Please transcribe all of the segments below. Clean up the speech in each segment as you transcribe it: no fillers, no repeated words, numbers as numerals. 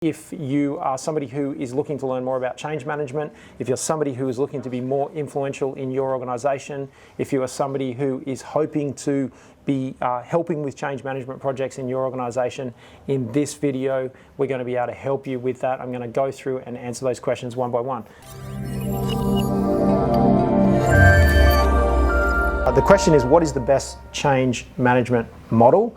If you are somebody who is looking to learn more about change management, if you're somebody who is looking to be more influential in your organization, if you are somebody who is hoping to be helping with change management projects in your organization, in this video, we're going to be able to help you with that. I'm going to go through and answer those questions one by one. The question is, what is the best change management model?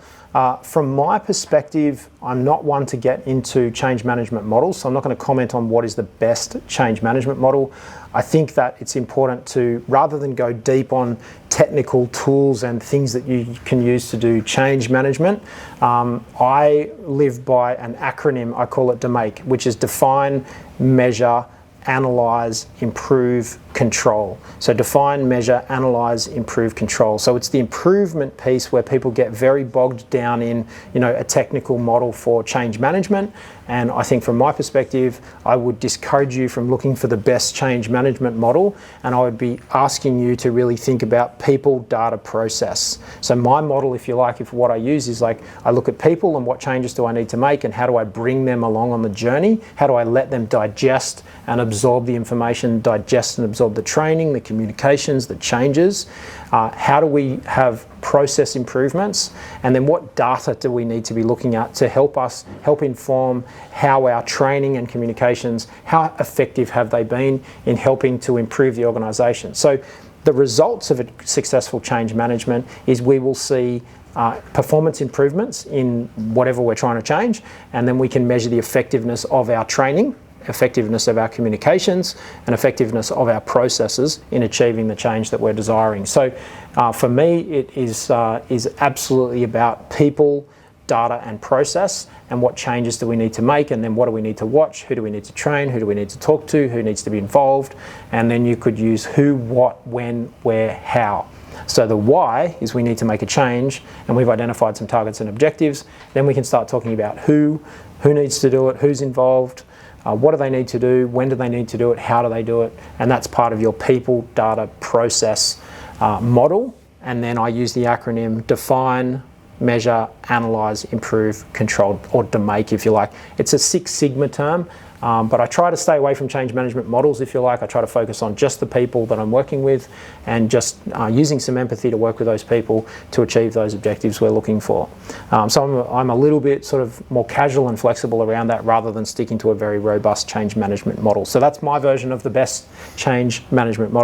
From my perspective, I'm not one to get into change management models, so I'm not going to comment on what is the best change management model. I think that it's important to, rather than go deep on technical tools and things that you can use to do change management, I live by an acronym, I call it DMAIC, which is define, measure, analyze, improve, control. So define, measure, analyze, improve, control. So it's the improvement piece where people get very bogged down in, a technical model for change management. And I think from my perspective, I would discourage you from looking for the best change management model. And I would be asking you to really think about people, data, process. So my model, if you like, if what I use is like, I look at people and what changes do I need to make and how do I bring them along on the journey? How do I let them digest and absorb the information, digest and absorb the training, the communications, the changes? How do we have process improvements? And then what data do we need to be looking at to help inform how our training and communications, how effective have they been in helping to improve the organization? So the results of a successful change management is we will see performance improvements in whatever we're trying to change, and then we can measure the effectiveness of our training, effectiveness of our communications, and effectiveness of our processes in achieving the change that we're desiring. So for me, it is absolutely about people, data and process, and what changes do we need to make, and then what do we need to watch, who do we need to train, who do we need to talk to, who needs to be involved, and then you could use who, what, when, where, how. So the why is we need to make a change, and we've identified some targets and objectives. Then we can start talking about who needs to do it, who's involved, what do they need to do, when do they need to do it, how do they do it, and that's part of your people, data, process model. And then I use the acronym define, measure, analyze, improve, control, or DMAIC if you like. It's a Six Sigma term, but I try to stay away from change management models if you like. I try to focus on just the people that I'm working with and just using some empathy to work with those people to achieve those objectives we're looking for. So I'm a little bit sort of more casual and flexible around that rather than sticking to a very robust change management model. So that's my version of the best change management model.